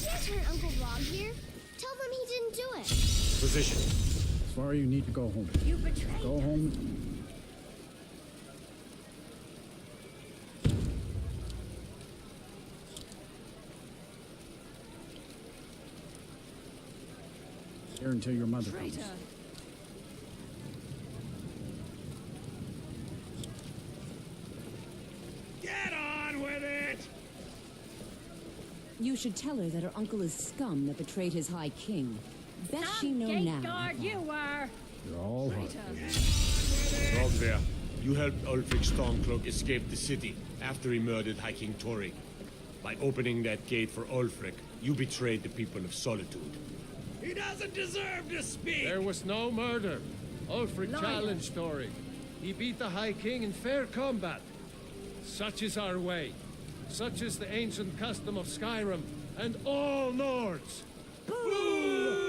can't turn Uncle Rob here. Tell them he didn't do it. Position. Sorry, you need to go home. You betrayed Go us. home. Here until your mother comes. Get on with it! You should tell her that her uncle is scum that betrayed his high king. Bet she know now. Guard you were! You're all hard. Rogver, you helped Ulfric Stormcloak escape the city after he murdered High King Torik. By opening that gate for Ulfric, you betrayed the people of Solitude. He doesn't deserve to speak! There was no murder. Ulfric Liar. challenged Torik. He beat the High King in fair combat. Such is our way. Such is the ancient custom of Skyrim and all Nords. Boo!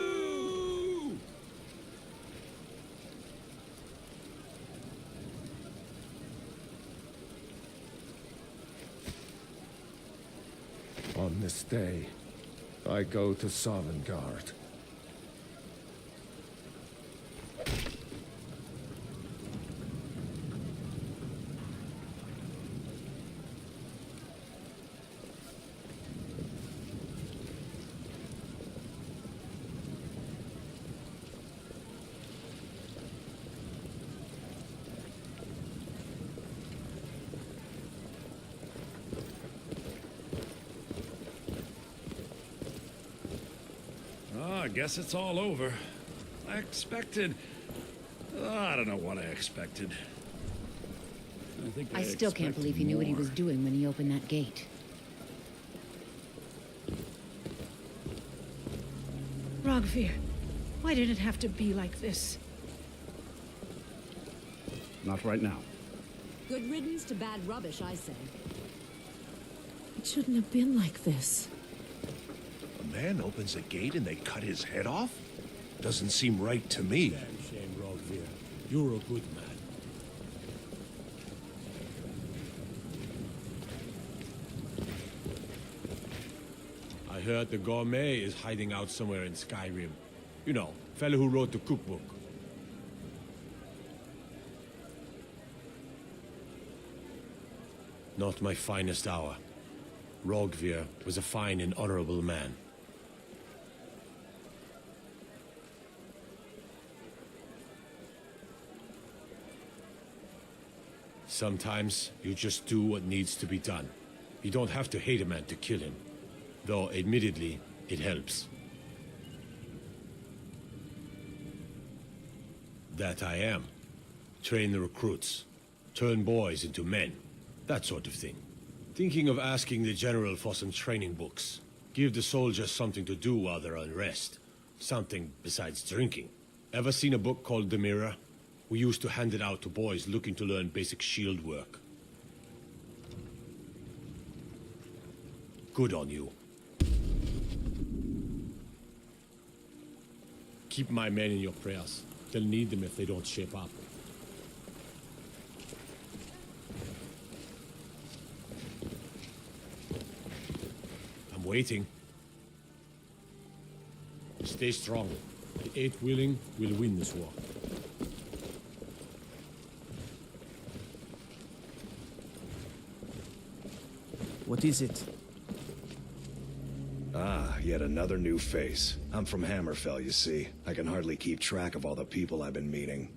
On this day, I go to Sovngarde. I guess it's all over. I expected... I don't know what I expected. I still can't believe he knew what he was doing when he opened that gate. Rogvir, why did it have to be like this? Not right now. Good riddance to bad rubbish, I say. It shouldn't have been like this. A man opens a gate and they cut his head off? Doesn't seem right to me. Damn shame, Rogver. You're a good man. I heard the gourmet is hiding out somewhere in Skyrim. You know, fellow who wrote the cookbook. Not my finest hour. Rogvir was a fine and honorable man. Sometimes you just do what needs to be done. You don't have to hate a man to kill him. Though, admittedly, it helps. That I am. Train the recruits. Turn boys into men. That sort of thing. Thinking of asking the general for some training books. Give the soldiers something to do while they're on rest. Something besides drinking. Ever seen a book called The Mirror? We used to hand it out to boys looking to learn basic shield work. Good on you. Keep my men in your prayers. They'll need them if they don't shape up. I'm waiting. Stay strong. The eight willing will win this war. What is it? Ah, yet another new face. I'm from Hammerfell, you see. I can hardly keep track of all the people I've been meeting.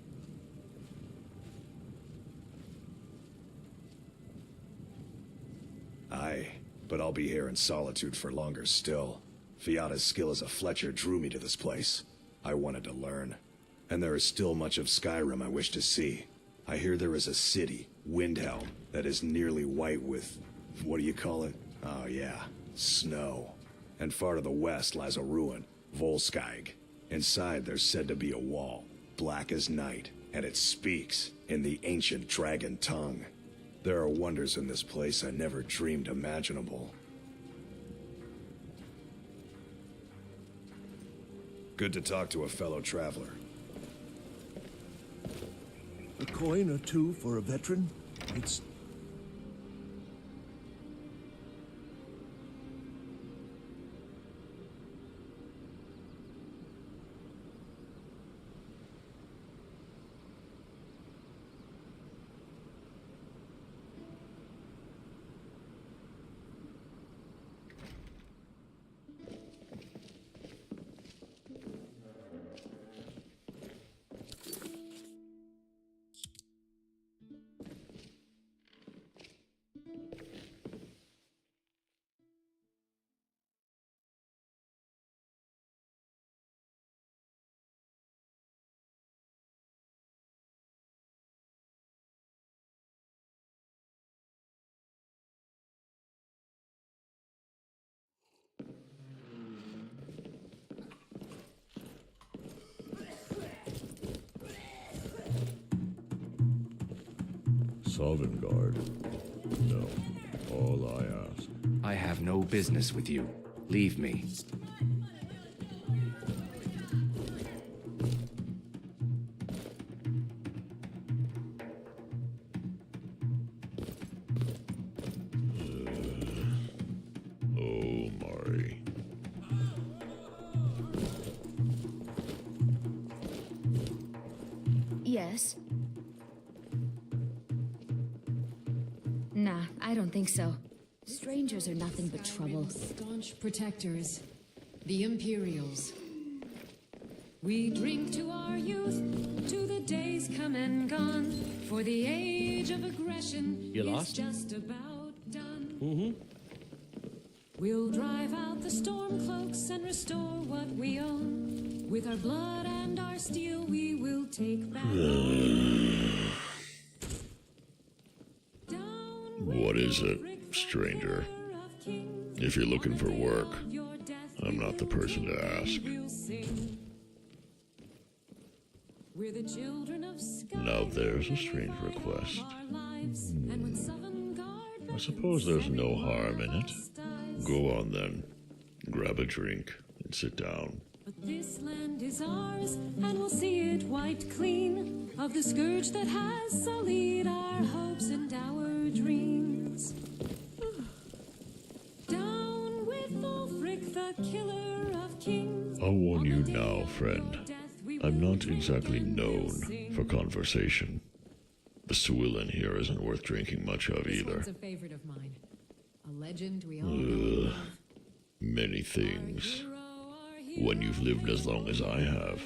Aye, but I'll be here in solitude for longer still. Fiata's skill as a Fletcher drew me to this place. I wanted to learn. And there is still much of Skyrim I wish to see. I hear there is a city, Windhelm, that is nearly white with... what do you call it? Oh yeah, snow. And far to the west lies a ruin, Volskag. Inside there's said to be a wall, black as night, and it speaks in the ancient dragon tongue. There are wonders in this place I never dreamed imaginable. Good to talk to a fellow traveler. A coin or two for a veteran? It's... Sovngarde. No, all I ask. I have no business with you. Leave me. Oh, Mari. Yes? Nah, I don't think so. Strangers are nothing but trouble. Staunch protectors, the Imperials. We drink to our youth, to the days come and gone, for the age of aggression is just about done. Mm-hmm. We'll drive out the storm cloaks and restore what we own. With our blood and our steel, we will take back. What is it, stranger? If you're looking for work, I'm not the person to ask. Now there's a strange request. I suppose there's no harm in it. Go on then. Grab a drink and sit down. But this land is ours, and we'll see it wiped clean of the scourge that has sullied our hopes and our dreams. Down with Ulfric, the killer of kings. I'll warn you now, friend. I'm not exactly known for conversation. The Swillen here isn't worth drinking much of either. This one's a favorite of mine. A legend we all know of. Many things. When you've lived as long as I have,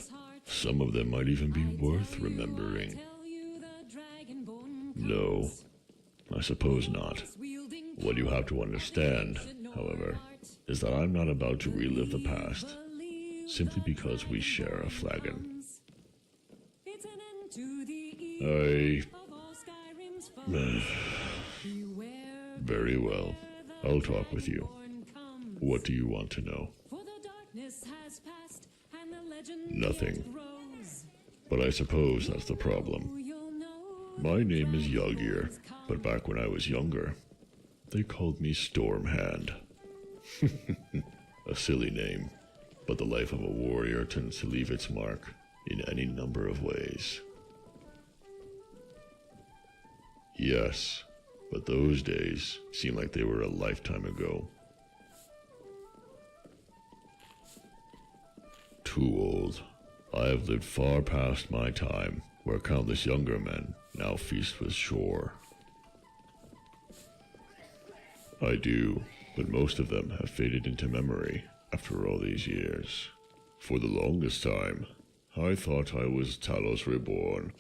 some of them might even be worth remembering. No, I suppose not. What you have to understand, however, is that I'm not about to relive the past, simply because we share a flagon. Very well. I'll talk with you. What do you want to know? Nothing. But I suppose that's the problem. My name is Yagir, but back when I was younger, they called me Stormhand. A silly name, but the life of a warrior tends to leave its mark in any number of ways. Yes, but those days seem like they were a lifetime ago. Too old. I have lived far past my time, where countless younger men now feast with shore. I do, but most of them have faded into memory after all these years. For the longest time, I thought I was Talos Reborn,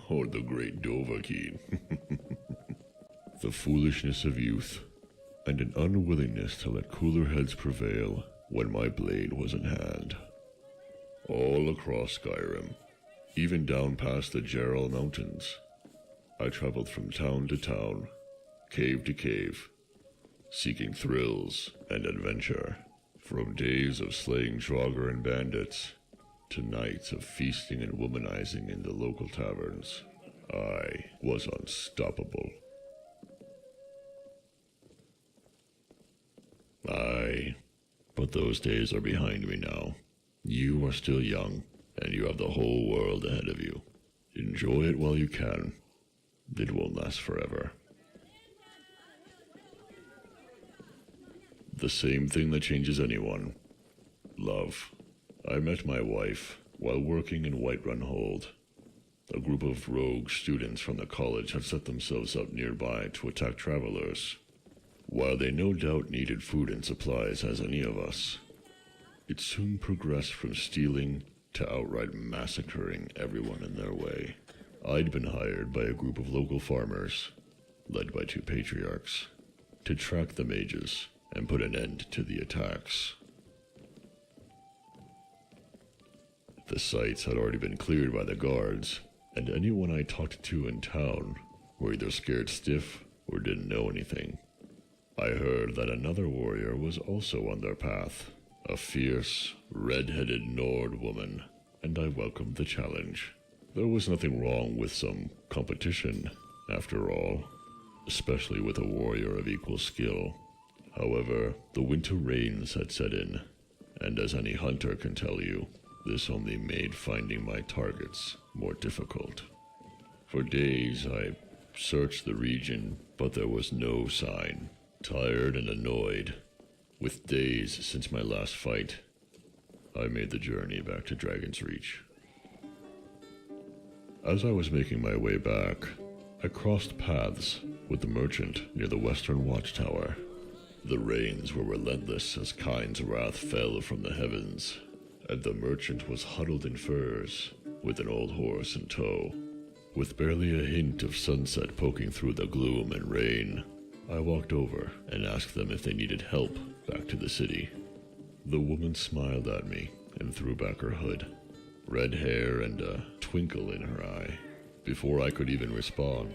or the Great Dovahkiin. The foolishness of youth, and an unwillingness to let cooler heads prevail when my blade was in hand. All across Skyrim, even down past the Geralt Mountains, I traveled from town to town, cave to cave, seeking thrills and adventure. From days of slaying Draugr and bandits, to nights of feasting and womanizing in the local taverns, I was unstoppable. But those days are behind me now. You are still young, and you have the whole world ahead of you. Enjoy it while you can. It won't last forever. The same thing that changes anyone. Love. I met my wife while working in Whiterun Hold. A group of rogue students from the college had set themselves up nearby to attack travelers. While they no doubt needed food and supplies as any of us, it soon progressed from stealing to outright massacring everyone in their way. I'd been hired by a group of local farmers, led by 2 patriarchs, to track the mages and put an end to the attacks. The sites had already been cleared by the guards, and anyone I talked to in town were either scared stiff or didn't know anything. I heard that another warrior was also on their path, a fierce, red-headed Nord woman, and I welcomed the challenge. There was nothing wrong with some competition, after all, especially with a warrior of equal skill. However, the winter rains had set in, and as any hunter can tell you, this only made finding my targets more difficult. For days I searched the region, but there was no sign. Tired and annoyed, with days since my last fight, I made the journey back to Dragon's Reach. As I was making my way back, I crossed paths with the merchant near the western watchtower. The rains were relentless as Kain's wrath fell from the heavens, and the merchant was huddled in furs, with an old horse in tow. With barely a hint of sunset poking through the gloom and rain, I walked over and asked them if they needed help back to the city. The woman smiled at me and threw back her hood, red hair and a twinkle in her eye. Before I could even respond,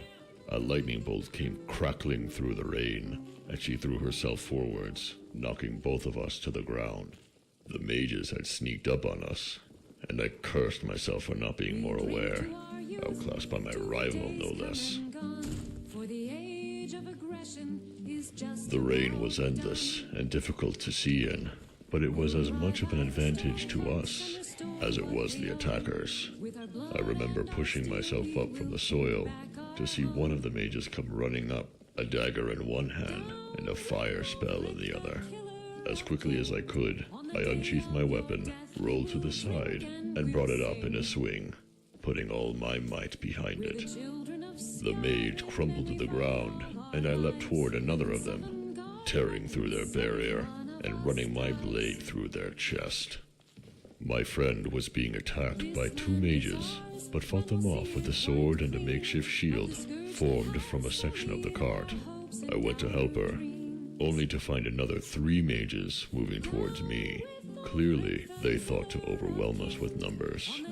a lightning bolt came crackling through the rain, and she threw herself forwards, knocking both of us to the ground. The mages had sneaked up on us, and I cursed myself for not being more aware, outclassed by my rival no less. The rain was endless and difficult to see in, but it was as much of an advantage to us as it was the attackers. I remember pushing myself up from the soil to see one of the mages come running up, a dagger in one hand and a fire spell in the other. As quickly as I could, I unsheathed my weapon, rolled to the side, and brought it up in a swing, putting all my might behind it. The mage crumbled to the ground, and I leapt toward another of them, tearing through their barrier and running my blade through their chest. My friend was being attacked by two mages, but fought them off with a sword and a makeshift shield formed from a section of the cart. I went to help her, only to find another 3 mages moving towards me. Clearly, they thought to overwhelm us with numbers.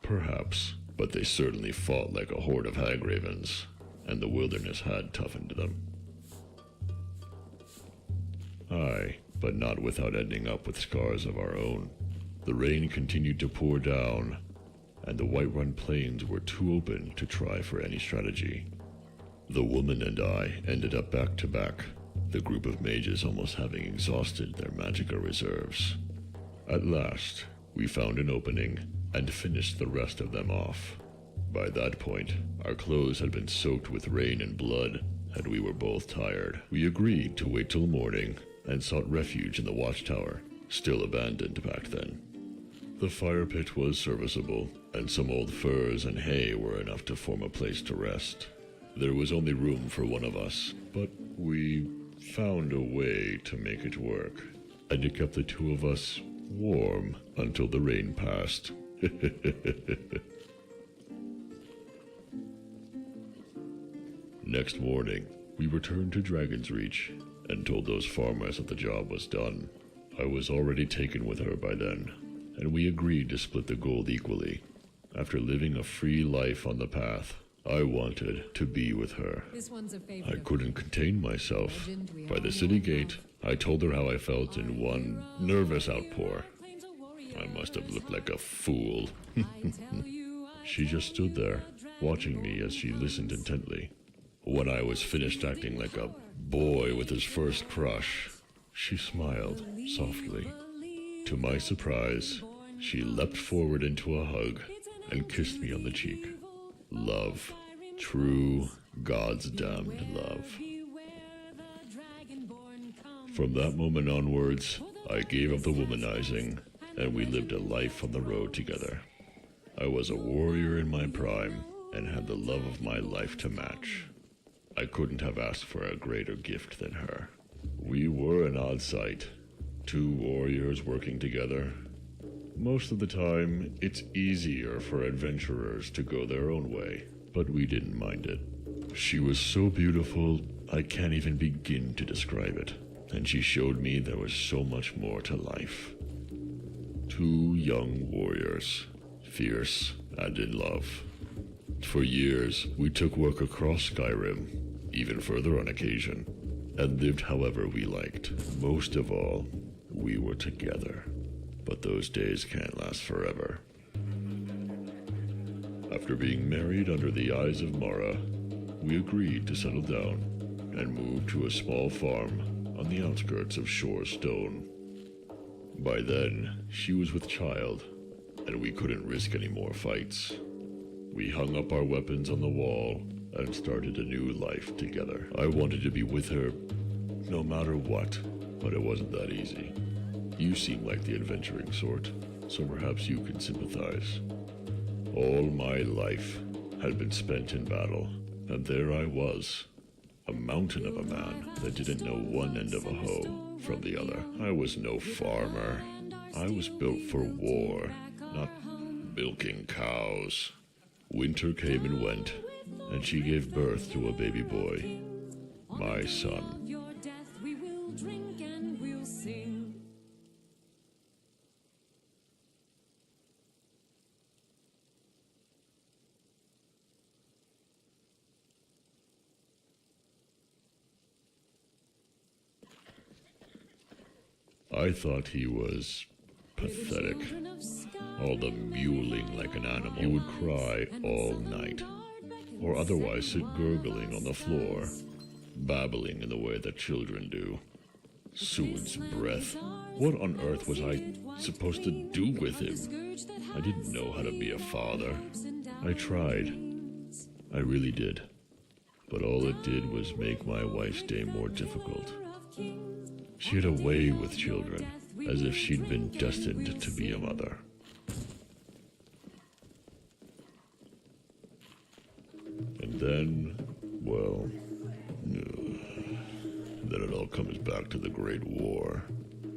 Perhaps, but they certainly fought like a horde of hag-ravens, and the wilderness had toughened them. Aye, but not without ending up with scars of our own. The rain continued to pour down, and the Whiterun plains were too open to try for any strategy. The woman and I ended up back to back, the group of mages almost having exhausted their magica reserves. At last, we found an opening and finished the rest of them off. By that point, our clothes had been soaked with rain and blood, and we were both tired. We agreed to wait till morning and sought refuge in the watchtower, still abandoned back then. The fire pit was serviceable, and some old furs and hay were enough to form a place to rest. There was only room for one of us, but we found a way to make it work, and it kept the two of us warm until the rain passed. Next morning, we returned to Dragon's Reach and told those farmers that the job was done. I was already taken with her by then, and we agreed to split the gold equally. After living a free life on the path, I wanted to be with her. I couldn't contain myself. By the city gate, I told her how I felt in one nervous outpour. I must have looked like a fool. She just stood there, watching me as she listened intently. When I was finished acting like a boy with his first crush, she smiled softly. To my surprise, she leapt forward into a hug and kissed me on the cheek. Love. True, God's damned love. From that moment onwards, I gave up the womanizing, and we lived a life on the road together. I was a warrior in my prime, and had the love of my life to match. I couldn't have asked for a greater gift than her. We were an odd sight, 2 warriors working together. Most of the time, it's easier for adventurers to go their own way, but we didn't mind it. She was so beautiful, I can't even begin to describe it, and she showed me there was so much more to life. 2 young warriors, fierce and in love. For years, we took work across Skyrim, even further on occasion, and lived however we liked. Most of all, we were together. But those days can't last forever. After being married under the eyes of Mara, we agreed to settle down and move to a small farm on the outskirts of Shore Stone. By then, she was with child, and we couldn't risk any more fights. We hung up our weapons on the wall and started a new life together. I wanted to be with her no matter what, but it wasn't that easy. You seem like the adventuring sort, so perhaps you can sympathize. All my life had been spent in battle, and there I was, a mountain of a man that didn't know one end of a hoe from the other. I was no farmer. I was built for war, not milking cows. Winter came and went, and she gave birth to a baby boy, my son. I thought he was pathetic. All the mewling like an animal. He would cry all night, or otherwise sit gurgling on the floor, babbling in the way that children do. Seward's breath. What on earth was I supposed to do with him? I didn't know how to be a father. I tried. I really did. But all it did was make my wife's day more difficult. She had a way with children, as if she'd been destined to be a mother. And then, well, then it all comes back to the Great War.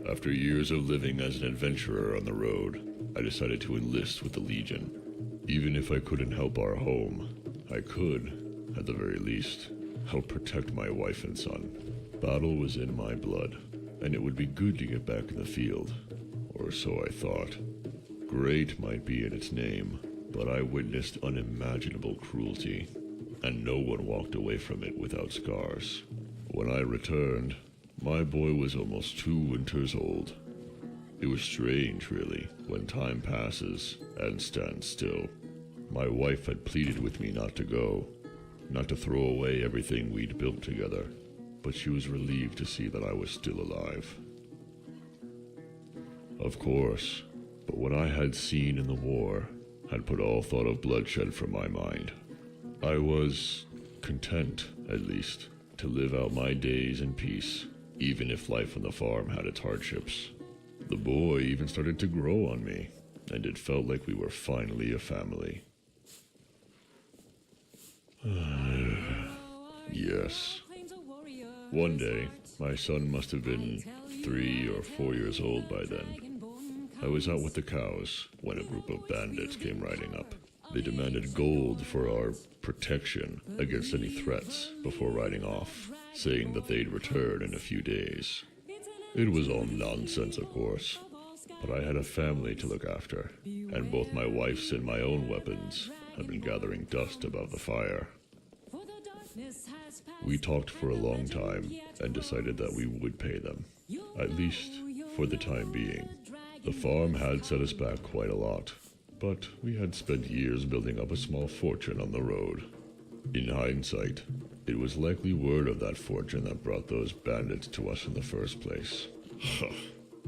After years of living as an adventurer on the road, I decided to enlist with the Legion. Even if I couldn't help our home, I could, at the very least, help protect my wife and son. Battle was in my blood, and it would be good to get back in the field, or so I thought. Great might be in its name, but I witnessed unimaginable cruelty, and no one walked away from it without scars. When I returned, my boy was almost 2 winters old. It was strange, really, when time passes and stands still. My wife had pleaded with me not to go, not to throw away everything we'd built together, but she was relieved to see that I was still alive. Of course, but what I had seen in the war had put all thought of bloodshed from my mind. I was content, at least, to live out my days in peace, even if life on the farm had its hardships. The boy even started to grow on me, and it felt like we were finally a family. Yes. One day, my son must have been 3 or 4 years old by then. I was out with the cows when a group of bandits came riding up. They demanded gold for our protection against any threats before riding off, saying that they'd return in a few days. It was all nonsense, of course, but I had a family to look after, and both my wife's and my own weapons had been gathering dust above the fire. We talked for a long time and decided that we would pay them, at least for the time being. The farm had set us back quite a lot, but we had spent years building up a small fortune on the road. In hindsight, it was likely word of that fortune that brought those bandits to us in the first place.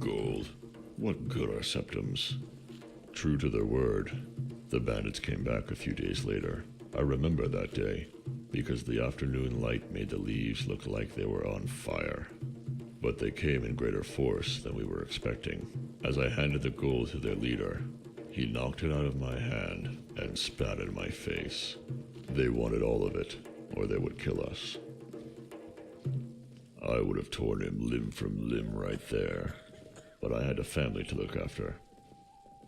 Gold. What good are septums? True to their word, the bandits came back a few days later. I remember that day, because the afternoon light made the leaves look like they were on fire. But they came in greater force than we were expecting. As I handed the gold to their leader, he knocked it out of my hand and spat in my face. They wanted all of it, or they would kill us. I would have torn him limb from limb right there, but I had a family to look after.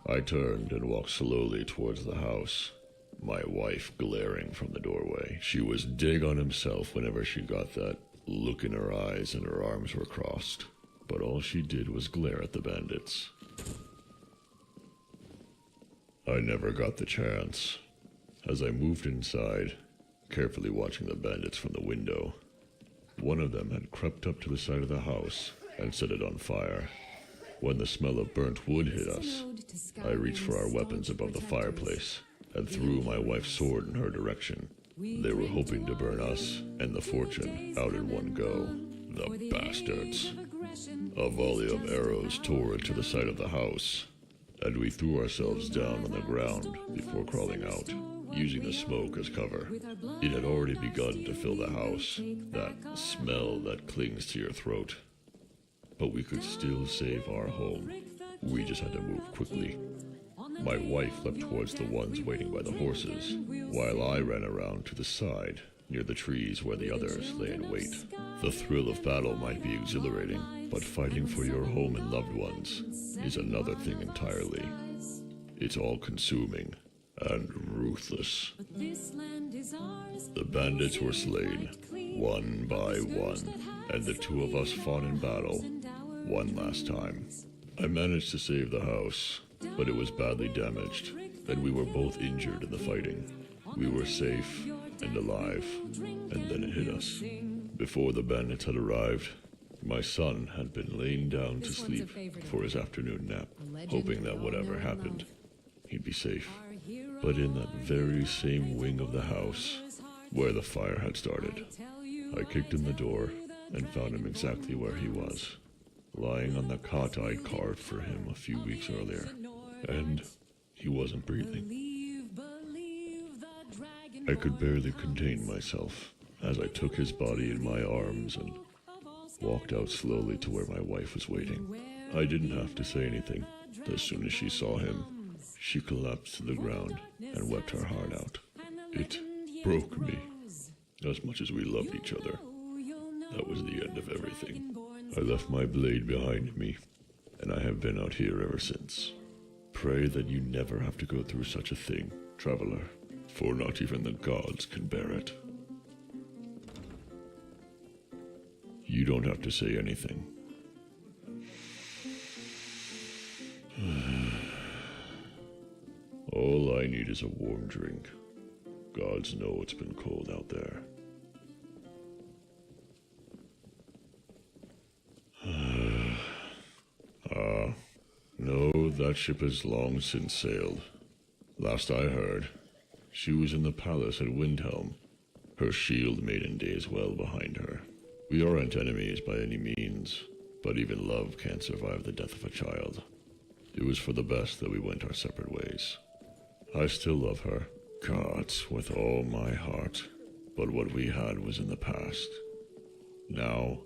I turned and walked slowly towards the house, my wife glaring from the doorway. She was dig on himself whenever she got that look in her eyes and her arms were crossed, but all she did was glare at the bandits. I never got the chance. As I moved inside, carefully watching the bandits from the window, one of them had crept up to the side of the house and set it on fire. When the smell of burnt wood hit us, I reached for our weapons above the fireplace and threw my wife's sword in her direction. They were hoping to burn us and the fortune out in one go. The bastards. A volley of arrows tore into the side of the house, and we threw ourselves down on the ground before crawling out, using the smoke as cover. It had already begun to fill the house, that smell that clings to your throat. But we could still save our home. We just had to move quickly. My wife leapt towards the ones waiting by the horses, while I ran around to the side, near the trees where the others lay in wait. The thrill of battle might be exhilarating, but fighting for your home and loved ones is another thing entirely. It's all-consuming and ruthless. The bandits were slain, one by one, and the two of us fought in battle, one last time. I managed to save the house, but it was badly damaged, and we were both injured in the fighting. We were safe and alive, and then it hit us. Before the bandits had arrived, my son had been laying down to sleep for his afternoon nap, hoping that whatever happened, he'd be safe. But in that very same wing of the house, where the fire had started, I kicked in the door and found him exactly where he was, lying on the cot I'd carved for him a few weeks earlier, and he wasn't breathing. I could barely contain myself as I took his body in my arms and walked out slowly to where my wife was waiting. I didn't have to say anything. As soon as she saw him, she collapsed to the ground and wept her heart out. It broke me. As much as we loved each other, that was the end of everything. I left my blade behind me, and I have been out here ever since. Pray that you never have to go through such a thing, traveler, for not even the gods can bear it. You don't have to say anything. All I need is a warm drink. Gods know it's been cold out there. No, that ship has long since sailed. Last I heard, she was in the palace at Windhelm, her shield maiden days well behind her. We aren't enemies by any means, but even love can't survive the death of a child. It was for the best that we went our separate ways. I still love her, gods, with all my heart, but what we had was in the past. Now,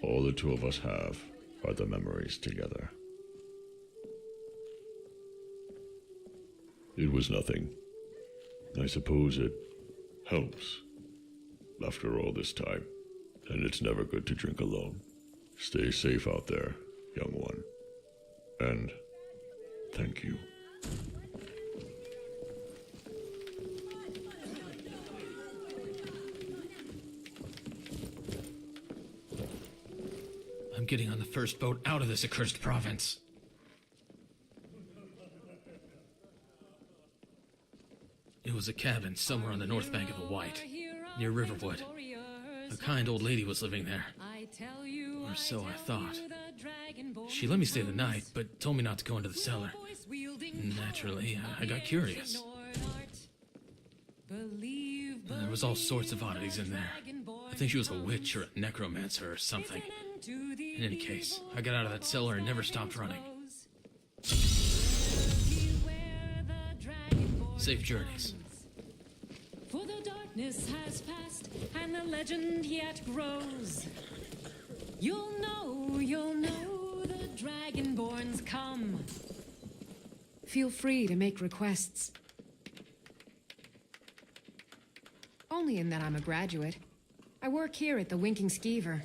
all the two of us have are the memories together. It was nothing. I suppose it helps after all this time, and it's never good to drink alone. Stay safe out there, young one, and thank you. I'm getting on the first boat out of this accursed province. It was a cabin somewhere on the north bank of the White, near Riverwood. A kind old lady was living there. Or so I thought. She let me stay the night, but told me not to go into the cellar. Naturally, I got curious. There was all sorts of oddities in there. I think she was a witch or a necromancer or something. In any case, I got out of that cellar and never stopped running. Safe journeys. For the darkness has passed and the legend yet grows. You'll know the Dragonborn's come. Feel free to make requests. Only in that I'm a graduate. I work here at the Winking Skeever.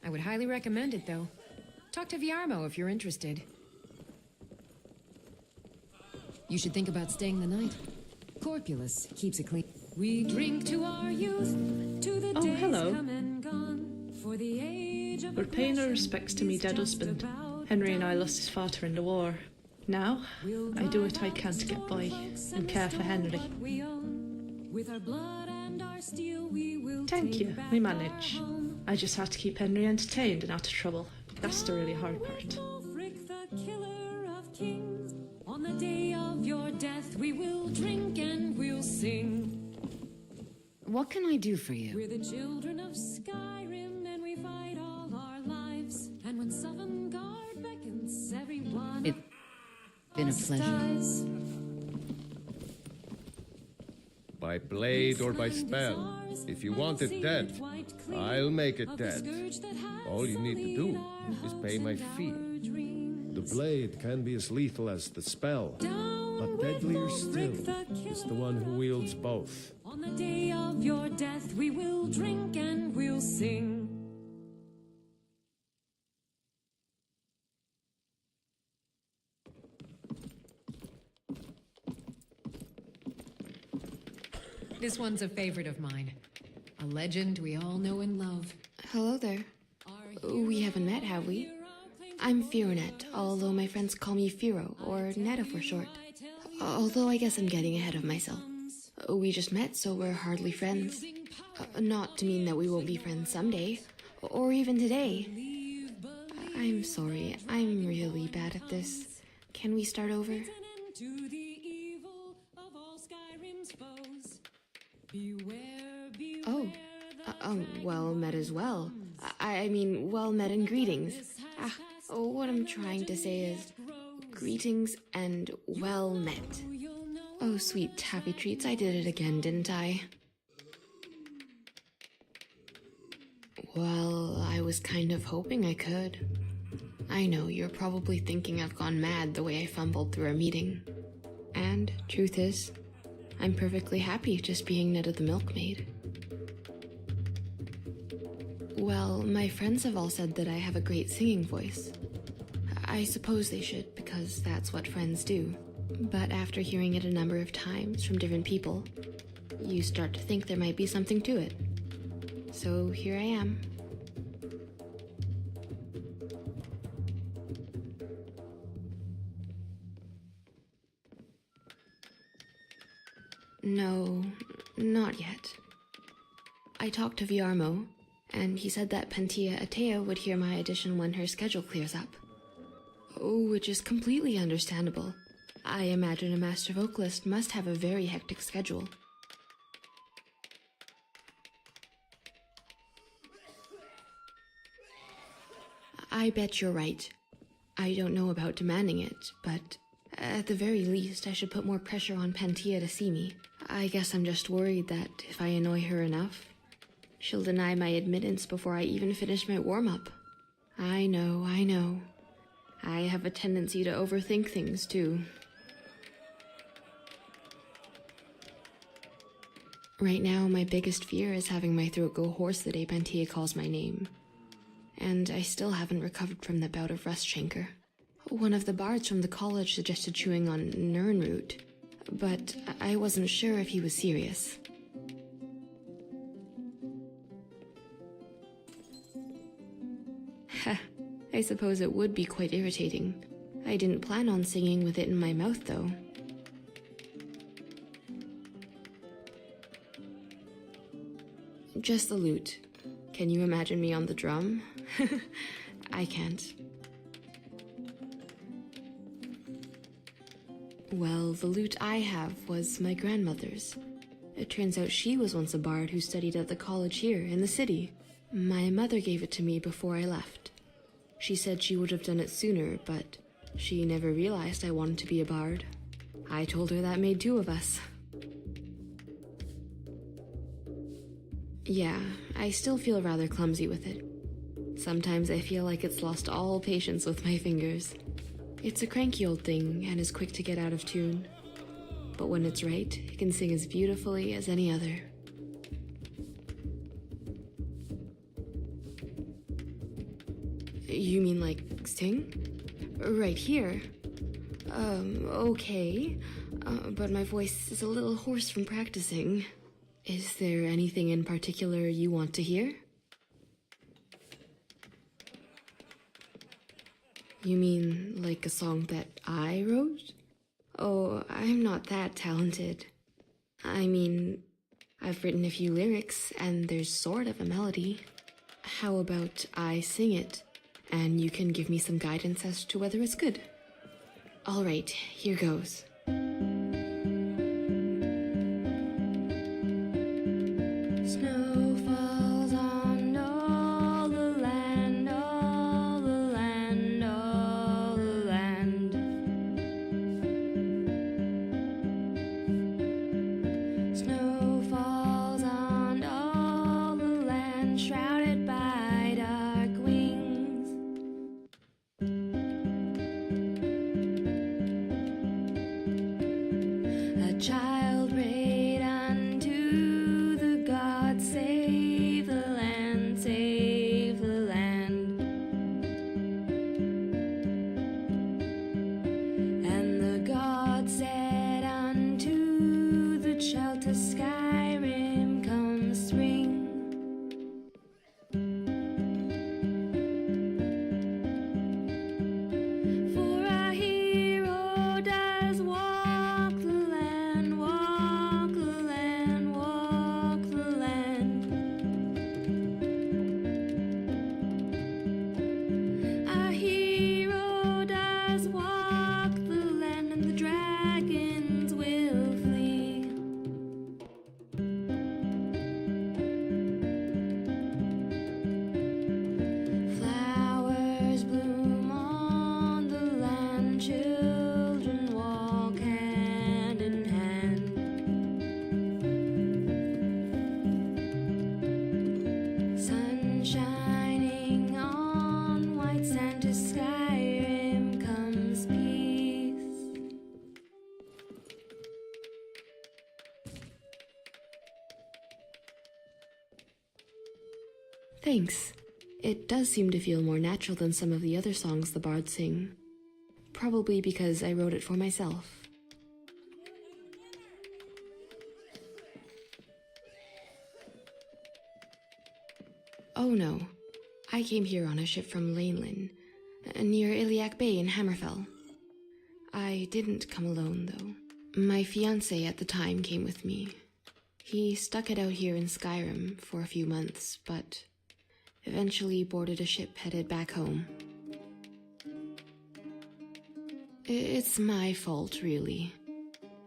I would highly recommend it, though. Talk to Viarmo if you're interested. You should think about staying the night. Corpulus keeps it clean. We drink to our youth, to the days come and gone, for the age of We're paying our respects to me dead husband. Henry and I lost his father in the war. Now, I do what I can to get by and care for Henry. Thank you, we manage. I just have to keep Henry entertained and out of trouble. That's the really hard part. Ulfric, the killer of kings. On the day of your death, we will drink and we'll sing. What can I do for you? We're the children of Skyrim, and we fight all our lives. And when Sovngarde beckons, everyone It's been a pleasure. dies. By blade or by spell. If you want it dead, I'll make it dead. All you need to do is pay my fee. The blade can be as lethal as the spell, but deadlier still is the one who wields both. On the day of your death, we will drink and we'll sing. This one's a favorite of mine. A legend we all know and love. Hello there. We haven't met, have we? I'm Fironet, although my friends call me Firo, or Netta for short. Although I guess I'm getting ahead of myself. We just met, so we're hardly friends. Not to mean that we won't be friends someday, or even today. I'm sorry, I'm really bad at this. Can we start over? To the evil of all Skyrim's foes. Beware, beware. Well met as well. I mean, well met and greetings. What I'm trying to say is, greetings and well met. Oh, sweet taffy treats, I did it again, didn't I? Well, I was kind of hoping I could. I know, you're probably thinking I've gone mad the way I fumbled through our meeting. And, truth is, I'm perfectly happy just being Netta the milkmaid. Well, my friends have all said that I have a great singing voice. I suppose they should, because that's what friends do. But after hearing it a number of times from different people, you start to think there might be something to it. So here I am. No, not yet. I talked to Viarmo, and he said that Pantia Atea would hear my audition when her schedule clears up. Which is completely understandable. I imagine a master vocalist must have a very hectic schedule. I bet you're right. I don't know about demanding it, but at the very least, I should put more pressure on Pantia to see me. I guess I'm just worried that if I annoy her enough, she'll deny my admittance before I even finish my warm-up. I know. I have a tendency to overthink things, too. Right now, my biggest fear is having my throat go hoarse the day Pantia calls my name. And I still haven't recovered from the bout of rust chancre. One of the bards from the college suggested chewing on Nirnroot, but I wasn't sure if he was serious. I suppose it would be quite irritating. I didn't plan on singing with it in my mouth, though. Just the lute. Can you imagine me on the drum? I can't. Well, the lute I have was my grandmother's. It turns out she was once a bard who studied at the college here in the city. My mother gave it to me before I left. She said she would have done it sooner, but she never realized I wanted to be a bard. I told her that made two of us. Yeah, I still feel rather clumsy with it. Sometimes I feel like it's lost all patience with my fingers. It's a cranky old thing and is quick to get out of tune. But when it's right, it can sing as beautifully as any other. You mean like sing? Right here? Okay. But my voice is a little hoarse from practicing. Is there anything in particular you want to hear? You mean like a song that I wrote? Oh, I'm not that talented. I mean, I've written a few lyrics and there's sort of a melody. How about I sing it, and you can give me some guidance as to whether it's good. All right, here goes. Snow falls on all the land, all the land, all the land. Snow falls on all the land, shrouded by dark wings. A child prayed unto the gods, save the land, save the land. And the gods said unto the child, to Skyrim come spring. For our hero does walk the land, walk the land, walk the land. Our hero does walk the land, and the dragons will flee. Flowers bloom on the land, children walk hand in hand. Sun shining on white sand, to Skyrim comes peace. Thanks. It does seem to feel more natural than some of the other songs the bards sing. Probably because I wrote it for myself. Oh no, I came here on a ship from Laneland, near Iliac Bay in Hammerfell. I didn't come alone, though. My fiancé at the time came with me. He stuck it out here in Skyrim for a few months, but eventually boarded a ship headed back home. It's my fault, really.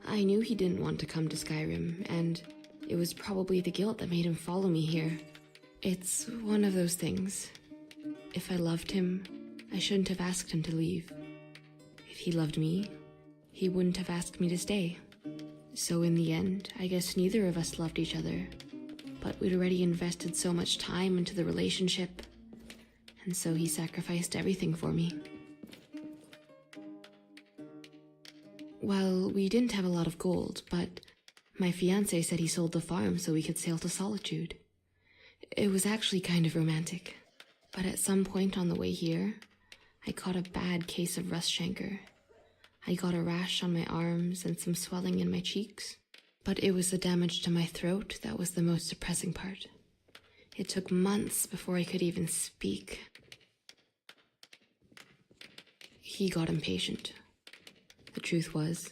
I knew he didn't want to come to Skyrim, and it was probably the guilt that made him follow me here. It's one of those things. If I loved him, I shouldn't have asked him to leave. If he loved me, he wouldn't have asked me to stay. So in the end, I guess neither of us loved each other. But we'd already invested so much time into the relationship, and so he sacrificed everything for me. Well, we didn't have a lot of gold, but my fiancé said he sold the farm so we could sail to Solitude. It was actually kind of romantic, but at some point on the way here, I caught a bad case of rust chancre. I got a rash on my arms and some swelling in my cheeks, but it was the damage to my throat that was the most depressing part. It took months before I could even speak. He got impatient. The truth was,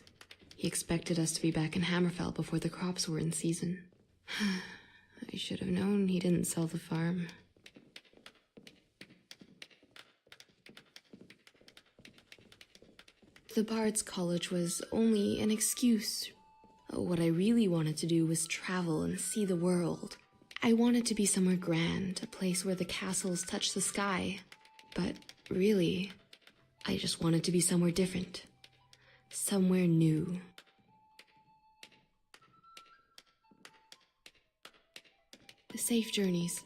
he expected us to be back in Hammerfell before the crops were in season. I should have known he didn't sell the farm. The Bard's College was only an excuse. What I really wanted to do was travel and see the world. I wanted to be somewhere grand, a place where the castles touch the sky. But really, I just wanted to be somewhere different. Somewhere new. Safe journeys.